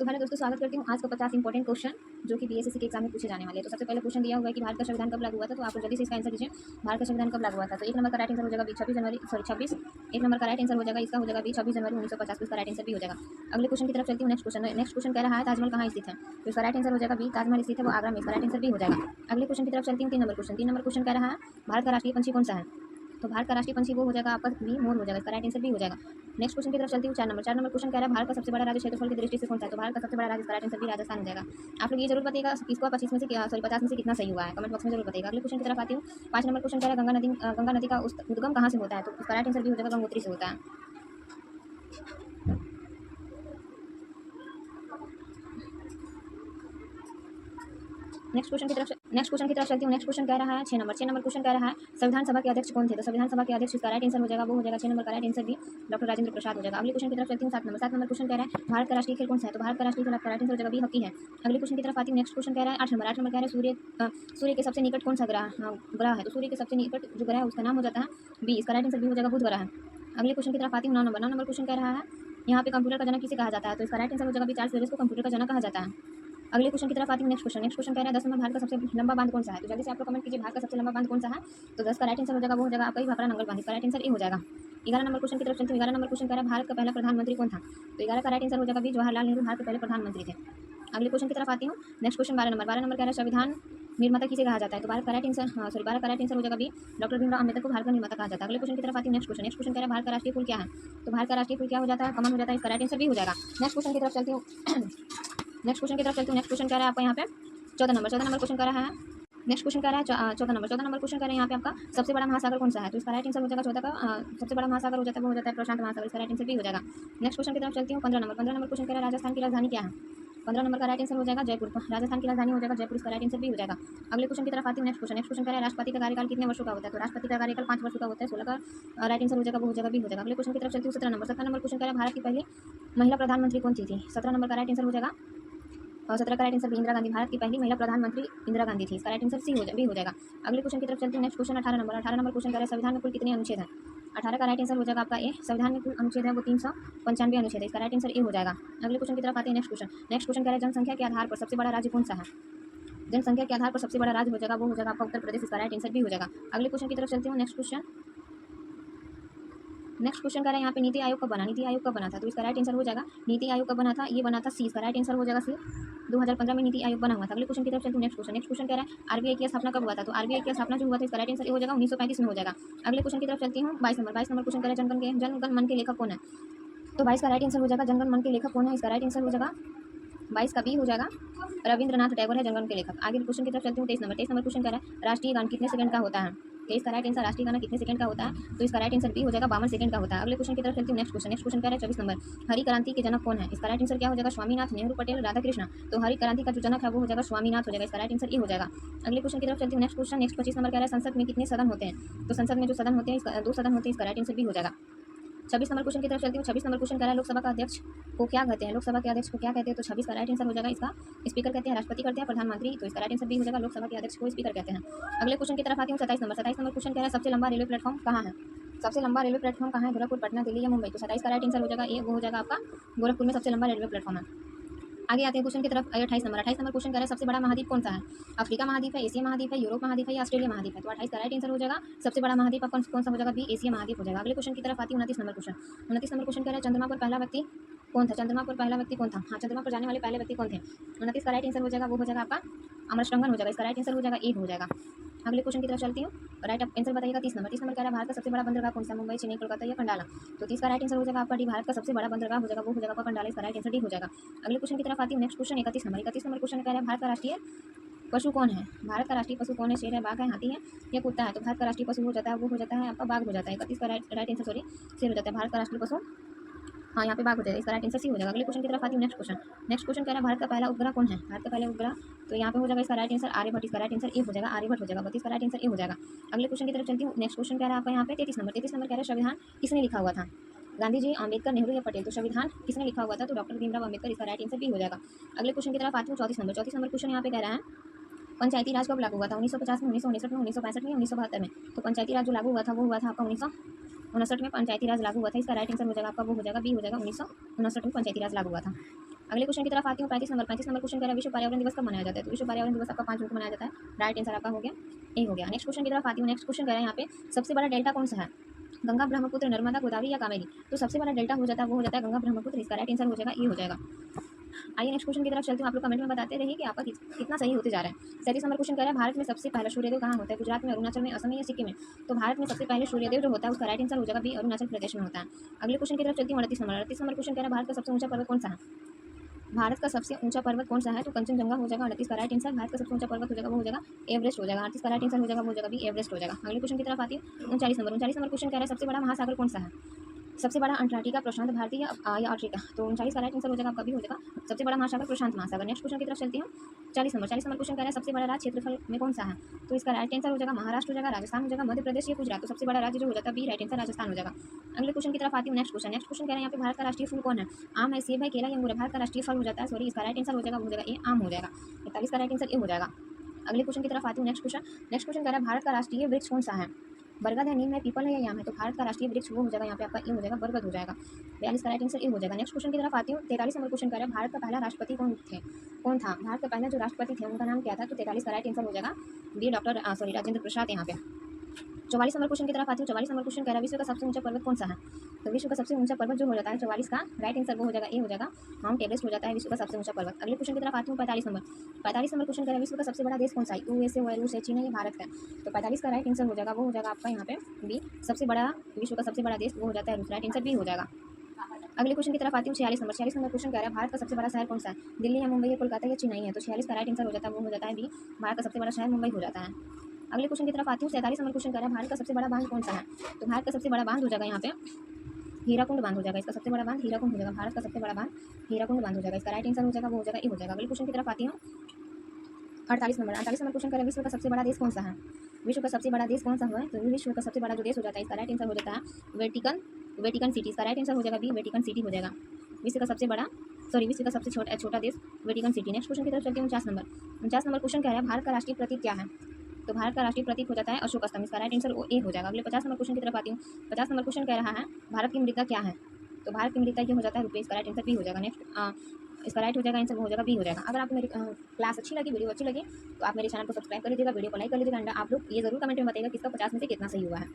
तो हेलो दोस्तों, स्वागत करती हूँ आज का 50 इंपॉर्टेंट क्वेश्चन जो कि बीएसएससी के एग्जाम में पूछे जाने वाले हैं। तो सबसे पहले क्वेश्चन दिया हुआ है कि भारत का संविधान कब लागू हुआ था, तो आप लोग जल्दी से इसका आंसर दीजिए। भारत का संविधान कब लागू हुआ था? तो एक नंबर का राइट आंसर हो जाएगा 26 एक नंबर का राइट आंसर हो जाएगा इसका हो जाएगा 26 जनवरी 1950 को इसका राइट आंसर भी हो जाएगा। अगले क्वेश्चन की तरफ चलती हूँ। नेक्स्ट क्वेश्चन कह रहा है ताजमहल कहाँ स्थित है, तो इसका राइट आंसर हो जाएगा बी, ताजमहल स्थित है वो आगरा में, इसका राइट आंसर भी हो जाएगा। अगले क्वेश्चन की तरफ चलती हूँ। 3 नंबर क्वेश्चन कह रहा है भारत का राष्ट्रीय पंछी कौन सा है, तो भारत का राष्ट्रीय पंछी वो हो जाएगा आपका बी, मोर हो जाएगा, इसका राइट आंसर भी हो जाएगा। नेक्स्ट क्वेश्चन की तरफ चलती हूँ। 4 नंबर क्वेश्चन कह रहा है भारत का सबसे बड़ा राज्य क्षेत्रफल की दृष्टि से कौन सा है, तो भारत का सबसे बड़ा राज्य, इसका राइट आंसर भी राजस्थान हो जाएगा। आप लोग ये जरूर बताइएगा इसको 50 में से कितना सही हुआ है, कमेंट बॉक्स में जरूर बताइएगा। अगले क्वेश्चन की तरफ आती हूँ। 5 नंबर क्वेश्चन कह रहा है गंगा नदी का उद्गम कहाँ से होता है, तो इसका राइट आंसर भी हो जाएगा गंगोत्री से होता है। नेक्स्ट क्वेश्चन की तरफ चलती हूँ। नेक्स्ट क्वेश्चन कह रहा है 6 नंबर क्वेश्चन कह रहा है संविधान सभा के अध्यक्ष कौन थे, तो संविधान सभा के अध्यक्ष इसका राइट आंसर हो जाएगा वो हो जाएगा 6 नंबर का राइट आंसर भी डॉक्टर राजेंद्र प्रसाद हो जाएगा। अगले क्वेश्चन की तरफ चलती हूँ। 7 नंबर क्वेश्चन कह रहा है भारत का राष्ट्रीय खेल कौन सा है, तो भारत का राष्ट्रीय खेल आपका राइट आंसर हो जाएगा बी, हॉकी है। अगले क्वेश्चन की तरफ आती हूँ। नेक्स्ट क्वेश्चन कह रहा है 8 नंबर कह रहा है सूर्य के सबसे निकट कौन सा ग्रह है, तो सूर्य के सबसे निकट जो ग्रह है उसका नाम हो जाता है बी, इसका राइट आंसर भी हो जाएगा बुध ग्रह है। अगले क्वेश्चन की तरफ आती हूँ। 9 नंबर क्वेश्चन कह रहा है यहाँ पे कंप्यूटर का जनक किसे कहा जाता है, तो इसका राइट आंसर हो जाएगा बी, चार्ल्स बेबेज को कंप्यूटर का जनक कहा जाता है। अगले क्वेश्चन की तरफ आती हूँ। नेक्स्ट क्वेश्चन कह रहा है 10 नंबर भारत का सबसे लंबा बांध कौन सा है, तो जल्दी से आप लोग कमेंट कीजिए भारत का सबसे लंबा बांध कौन सा है, तो 10 का राइट आंसर हो जाएगा वो हो जाएगा आपका भाखड़ा नंगल बांध, इसका राइट आंसर ए हो जाएगा। 11 नंबर क्वेश्चन की तरफ चलती हूँ। 11 नंबर क्वेश्चन कह रहा है भारत का पहला प्रधानमंत्री कौन था, तो 11 का राइट आंसर हो जाएगा बी, जवाहरलाल नेहरू भारत के पहले प्रधानमंत्री थे। अगले क्वेश्चन की तरफ आती हूँ। नेक्स्ट क्वेश्चन 12 नंबर कह रहा है संविधान निर्माता किसे कहा जाता है, तो 12 का राइट आंसर हो जाएगा बी, डॉक्टर भीमराव अम्बेडकर को भारत का निर्माता कहा जाता है। अगले क्वेश्चन की तरफ आती हूँ। नेक्स्ट क्वेश्चन कह रहा है भारत का राष्ट्रीय फूल क्या है, तो भारत का राष्ट्रीय फूल क्या हो जाता है, कमल हो जाता है, इसका राइट आंसर भी हो जाएगा। नेक्स्ट क्वेश्चन की तरफ चलती हूँ। नेक्स्ट क्वेश्चन कह रहा है आपका यहाँ पे 14 नंबर क्वेश्चन कह रहा है। नेक्स्ट क्वेश्चन कह रहा है 14 नंबर क्वेश्चन कह रहा है यहाँ पे आपका सबसे बड़ा महासागर कौन सा है, तो इसका राइट आंसर हो जाएगा 14 का सबसे बड़ा महासागर हो जाता है वो हो जाता है प्रशांत महासागर, इसका राइट आंसर भी हो जाएगा। नेक्स्ट क्वेश्चन की तरफ चलती हूँ। 15 नंबर क्वेश्चन कह रहा है राजस्थान की राजधानी क्या है, 15 नंबर का राइट आंसर हो जाएगा जयपुर, राजस्थान की राजधानी हो जाएगा जयपुर, इसका राइट आंसर भी हो जाएगा। अगले क्वेश्चन की तरफ आती हूँ। नेक्स्ट क्वेश्चन कह रहा है राष्ट्रपति का कार्यकाल कितने वर्षों का होता है, तो राष्ट्रपति का कार्यकाल 5 वर्षों का होता है, 16 का राइट आंसर हो जाएगा वो हो जाएगा भी हो जाएगा। अगले क्वेश्चन की तरफ चलती हूँ। 17 नंबर क्वेश्चन कह रहा है भारत की पहली महिला प्रधानमंत्री कौन थी, 17 नंबर का राइट आंसर हो जाएगा और 17 का राइट आंसर भी इंदिरा गांधी, भारत की पहली महिला प्रधानमंत्री इंदिरा गांधी थी, इसका राइट आंसर सी हो जाएगा। अगले क्वेश्चन की तरफ चलते हैं। नेक्स्ट क्वेश्चन 18 नंबर क्वेश्चन कर रहा है संविधान में कुल कितने अनुच्छेद हैं, 18 का राइट आंसर हो जाएगा आपका ए, संविधान में कुल अनुच्छेद है वो 395 अनुच्छेद है, इसका राइट आंसर ए हो जाएगा। अगले क्वेश्चन की तरफ आते हैं। नेक्स्ट क्वेश्चन कह रहा है जनसंख्या के आधार पर सबसे बड़ा राज्य कौन सा है, जनसंख्या के आधार पर सबसे बड़ा राज्य हो जाएगा वो हो जाएगा आपका उत्तर प्रदेश, इसका राइट आंसर भी हो जाएगा। अगले क्वेश्चन की तरफ चलती हूँ। नेक्स्ट क्वेश्चन कह रहा है यहाँ पे नीति आयोग कब बना था, तो इसका राइट आंसर हो जाएगा नीति आयोग कब बना था, ये बना था सी, इसका राइट आंसर हो जाएगा सी, 2015 में नीति आयोग बना हुआ था। अगले क्वेश्चन की तरफ चलते हैं। नेक्स्ट क्वेश्चन कह रहा है आरबीआई की स्थापना कब हुआ था, तो आरबीआई की स्थापना जो हुआ था इसका राइट आंसर हो जाएगा 1935 में हो जाएगा। अगले क्वेश्चन की तरफ चलती हूँ। 22 नंबर क्वेश्चन कह रहा है जनगण मन के लेखक कौन है, तो 22 का राइट आंसर हो जाएगा जनगण मन के लेखक कौन है, इसका राइट आंसर हो जाएगा 22 का बी हो जाएगा रविंद्रनाथ टैगोर है जनगण के लेखक। आगे क्वेश्चन की तरफ चलती हूँ। 23 नंबर क्वेश्चन कह रहा है राष्ट्रीय गान कितने सेकंड का होता है, तो इसका राइट आंसर राष्ट्रीय गाना कितने सेकंड का होता है, तो इसका राइट आंसर बी हो जाएगा 52 सेकंड का होता है। अगले क्वेश्चन की तरफ चलती हूँ। नेक्स्ट क्वेश्चन कह रहा है 24 नंबर हरी क्रांति के जनक कौन है, इसका राइट आंसर क्या हो जाएगा स्वामीनाथ, नेहरू, पटेल, राधाकृष्ण, तो हरी क्रांति का जो जनक है वो हो जाएगा स्वामीनाथ हो जाएगा, इसका राइट आंसर ए हो जाएगा। अगले क्वेश्चन की तरफ चलती हूँ। नेक्स्ट 25 नंबर कह रहा है संसद में कितने सदन होते हैं, तो संसद में जो सदन होते हैं 2 सदन होते हैं, इसका राइट आंसर भी हो जाएगा। 26 नंबर क्वेश्चन की तरफ चलती हूँ। 26 नंबर क्वेश्चन कह रहा है लोकसभा का अध्यक्ष को क्या कहते हैं, तो 26 का राइट आंसर हो जाएगा इसका स्पीकर कहते हैं, राष्ट्रपति करते हैं, प्रधानमंत्री, तो इसका राइट आंसर भी हो जाएगा लोकसभा के अध्यक्ष को स्पीकर कहते हैं। अगले क्वेश्चन की तरफ आती हूँ। 27 नंबर क्वेश्चन कह रहा है सबसे लंबा रेलवे प्लेटफॉर्म कहाँ है, सबसे लंबा रेलवे प्लेटफॉर्म कहाँ है, गोरखपुर, पटना, दिल्ली या मुंबई, तो 27 का राइट आंसर हो जाएगा ए, वो हो जाएगा आपका गोरखपुर में सबसे लंबा रेलवे प्लेटफॉर्म है। आगे आते हैं क्वेश्चन की तरफ। 28 नंबर क्वेश्चन कह रहा है सबसे बड़ा महाद्वीप कौन सा है, अफ्रीका महाद्वीप है, एशिया महाद्वीप है, यूरोप महाद्वीप है या ऑस्ट्रेलिया महाद्वीप है, तो 28 का राइट आंसर हो जाएगा सबसे बड़ा महाद्वीप कौन सा हो जाएगा बी, एशिया महाद्वीप हो जाएगा। अगले क्वेश्चन की तरफ आती है। 29 नंबर क्वेश्चन कह रहा है चंद्रमा पर पहला व्यक्ति कौन था, हाँ चंद्रमा पर जाने वाले पहले व्यक्ति कौन थे, 29 का राइट आंसर हो जाएगा वो हो जाएगा आपका अमरस्टंगन हो जाएगा, इसका राइट आंसर हो जाएगा ए हो जाएगा। अगले क्वेश्चन की तरफ चलती हूँ। राइट आंसर बताइएगा। 30 नंबर कह रहा है भारत का सबसे बड़ा बंदरगाह कौन सा, मुंबई, चेन्नई, कोलकाता या कंडाला, तो 30 का राइट आंसर हो जाएगा आपका डी, भारत का सबसे बड़ा बंदरगाह हो जाएगा वो हो जाएगा आपका कंडाला, इसका राइट आंसर डी हो जाएगा। अगले क्वेश्चन की तरफ आती हूँ। नेक्स्ट क्वेश्चन 31 नंबर क्वेश्चन कह रहा है भारत का राष्ट्रीय पशु कौन है, भारत का राष्ट्रीय पशु कौन है, शेर है, बाघ है, हाथी है या कुत्ता है, तो भारत का राष्ट्रीय पशु हो जाता है वो हो जाता है आपका बाघ हो जाता है। 31 का राइट आंसर शेर हो जाता है, भारत का राष्ट्रीय पशु हाँ यहाँ पे बाघ हो जाएगा, इसका राइट आंसर सी हो जाएगा। अगले क्वेश्चन की तरफ आती हूँ। नेक्स्ट क्वेश्चन कह रहा है भारत का पहला उपग्रह कौन है, तो यहाँ पे हो जाएगा इसका राइट आंसर आर्यभट्ट, इसका राइट आंसर ए हो जाएगा आर्यभट्ट हो जाएगा, 32 का राइट आंसर ए हो जाएगा। अगले क्वेश्चन की तरफ चलती हूँ। नेक्स्ट क्वेश्चन कह रहा है आपका यहाँ पे 33 नंबर कह रहा है संविधान किसने लिखा हुआ था, गांधी जी, अम्बेडकर, नेहरू या पटेल, तो संविधान किसने लिखा हुआ था, तो डॉक्टर भीमराव अम्बेडकर, इसका राइट आंसर भी हो जाएगा। अगले क्वेश्चन की तरफ आती हूँ। 34 नंबर क्वेश्चन यहाँ पे कह रहा है पंचायती राज कब लागू हुआ था, 1950 में, 1969 में, 1965 में, 1972 में, तो पंचायती राज जो लागू हुआ था वो हुआ था आपका 1959 में पंचायती राज लागू हुआ था, इसका राइट आंसर हो जाएगा आपका वो हो जाएगा बी हो जाएगा 1959 में पंचायती राज लागू हुआ था। अगले क्वेश्चन की तरफ आती हूँ। 35 नंबर क्वेश्चन कह रहा है विश्व पर्यावरण दिवस कब मनाया जाता है? तो विश्व पर्यावरण दिवस आपका 5 जून को मनाया जाता है। राइट आंसर आपका हो गया ए हो गया। नेक्स्ट क्वेश्चन की तरफ आती हूँ। नेक्स्ट क्वेश्चन कह रहा है यहाँ पे सबसे बड़ा डेल्टा कौन सा है? गंगा, ब्रह्मपुत्र, नर्मदा, गोदावरी या कावेरी? तो सबसे बड़ा डेल्टा हो जाता है वो हो जाता है गंगा ब्रह्मपुत्र। इसका राइट आंसर हो जाएगा ये हो जाएगा। आइए नेक्स्ट क्वेश्चन की तरफ चलते हैं। आप लोग कमेंट में बताते रहिए कि आपका कितना सही होते जा रहा है। 37 नंबर क्वेश्चन कह रहा है भारत में सबसे पहला सूर्योदय कहाँ होता है? गुजरात में, अरुणाचल में, असम में या सिक्किम में? तो भारत में सबसे पहले सूर्योदय जो होता है उसका राइट आंसर हो जाएगा बी, अरुणाचल प्रदेश में होता है। अगले क्वेश्चन की तरफ चलती हूँ। 38 नंबर क्वेश्चन कह रहा है भारत का सबसे ऊंचा पर्वत कौन सा है? भारत का सबसे ऊंचा पर्वत कौन सा है? तो कंचनजंगा हो जाएगा। 38 का राइट आंसर भारत का सबसे ऊंचा पर्वत हो जाएगा वो हो जाएगा एवरेस्ट हो जाएगा। 38 का राइट आंसर हो जाएगा वो हो जाएगा भी एवरेस्ट हो जाएगा। अगले क्वेश्चन की तरफ आती है। 39 नंबर क्वेश्चन कह रहा है सबसे बड़ा महासागर कौन सा है? सबसे बड़ा अंटार्कटिका, प्रशांत भारतीय या अफ्रीका? तो 39 का राइट आंसर हो जाएगा आपका भी हो जाएगा सबसे बड़ा महासागर प्रशांत महासागर। नेक्स्ट क्वेश्चन की तरफ चलती हूँ। 40 नंबर क्वेश्चन कह रहा है सबसे बड़ा राज्य क्षेत्रफल में कौन सा है? तो इसका राइट आंसर हो जाएगा महाराष्ट्र हो जाएगा, राजस्थान हो जाएगा, मध्य प्रदेश या गुजरात? तो सबसे बड़ा राज्य जो हो जाता है बी, राइट आंसर राजस्थान हो जाएगा। अगले क्वेश्चन की तरफ आती हूँ। नेक्स्ट क्वेश्चन कह रहे हैं यहाँ पे भारत का राष्ट्रीय फूल कौन है? आम है, सेब है, केला या अंगूर है? भारत का राष्ट्रीय फल हो जाता है सॉरी इसका राइट आंसर हो जाएगा वो हो जाएगा ए, आम हो जाएगा। 41 का राइट आंसर ए हो जाएगा। अगले क्वेश्चन की तरफ आती हूँ। नेक्स्ट क्वेश्चन कह रहा है भारत का राष्ट्रीय वृक्ष कौन सा है? बरगद है, नीम है, पीपल है या याम है? तो भारत का राष्ट्रीय वृक्ष वो हो जाएगा यहाँ पे आपका ए हो जाएगा बरगद हो जाएगा। 42 का राइट आंसर ए हो जाएगा। नेक्स्ट क्वेश्चन की तरफ आती हूँ। 43 नंबर क्वेश्चन कह रहा है भारत का पहला राष्ट्रपति कौन था? भारत का पहला जो राष्ट्रपति थे उनका नाम क्या था? तो 43 का राइट आंसर हो जाएगा बी, डॉक्टर राजेंद्र प्रसाद यहाँ पे। 44 नंबर क्वेश्चन की तरफ आती हूँ। 44 नंबर क्वेश्चन कह रहा है विश्व का सबसे ऊंचा पर्वत कौन सा है? तो विश्व का सबसे ऊंचा पर्वत जो हो जाता है 44 का राइट आंसर वो हो जाएगा ए हो जाएगा माउंट एवरेस्ट हो जाता है विश्व का सबसे ऊंचा पर्वत। अगले क्वेश्चन की तरफ आती हूँ। 45 नंबर क्वेश्चन कह रहा है विश्व का सबसे बड़ा देश कौन सा है? यूएसए है, रूस है, चीन है या भारत है? तो 45 का राइट आंसर हो जाएगा वो हो जाएगा आपका यहाँ पे बी, सबसे बड़ा विश्व का सबसे बड़ा देश वो हो जाता है रूस। राइट आंसर बी हो जाएगा। अगले क्वेश्चन की तरफ आती हूँ। 46 नंबर क्वेश्चन कह रहा है भारत का सबसे बड़ा शहर कौन सा है? दिल्ली है, मुंबई है, कोलकाता या चेन्नई है? तो 46 का राइट आंसर हो जाता है वो हो जाता है बी, भारत का सबसे बड़ा शहर मुंबई हो जाता है। अगले क्वेश्चन की तरफ आती हूँ। 47 नंबर क्वेश्चन कह रहा है भारत का सबसे बड़ा बांध कौन सा है? तो भारत का सबसे बड़ा बांध हो जाएगा यहाँ पे हीराकुंड बांध हो जाएगा। इसका सबसे बड़ा बांध हीराकुंड हो जाएगा। भारत का सबसे बड़ा बांध हीराकुंड बांध हो जाएगा। इसका राइट आंसर हो जाएगा वो हो जाएगा ए हो जाएगा। अगले क्वेश्चन की तरफ आती हूँ। 48 नंबर क्वेश्चन कह रहा है विश्व का सबसे बड़ा देश कौन सा है? विश्व का सबसे बड़ा देश कौन सा है? तो विश्व का सबसे बड़ा जो देश हो जाता है इसका राइट आंसर हो जाता है वेटिकन सिटी। इसका राइट आंसर हो जाएगा बी, वेटिकन सिटी हो जाएगा। विश्व का सबसे छोटा देश वेटिकन सिटी। नेक्स्ट क्वेश्चन की तरफ चलते हैं। 49 नंबर क्वेश्चन कह रहा है भारत का राष्ट्रीय प्रतीक क्या है? तो भारत का राष्ट्रीय प्रतीक हो जाता है अशोक स्तंभ। इसका राइट आंसर ए हो जाएगा। अगले 50 नंबर क्वेश्चन की तरफ आती हूँ। 50 नंबर क्वेश्चन कह रहा है भारत की मृदा क्या है? तो भारत की मृदा ये हो जाता है रुपये। इसका राइट आंसर बी हो जाएगा। नेक्स्ट इसका राइट हो जाएगा आंसर वो हो जाएगा बी हो जाएगा। अगर आपको मेरी क्लास अच्छी लगी, वीडियो अच्छी लगी तो आप मेरे चैनल को सब्सक्राइब कर लीजिएगा, वीडियो को लाइक कर लीजिएगा एंड आप लोग ये जरूर कमेंट में बताइएगा किसका 50 में से कितना सही हुआ है।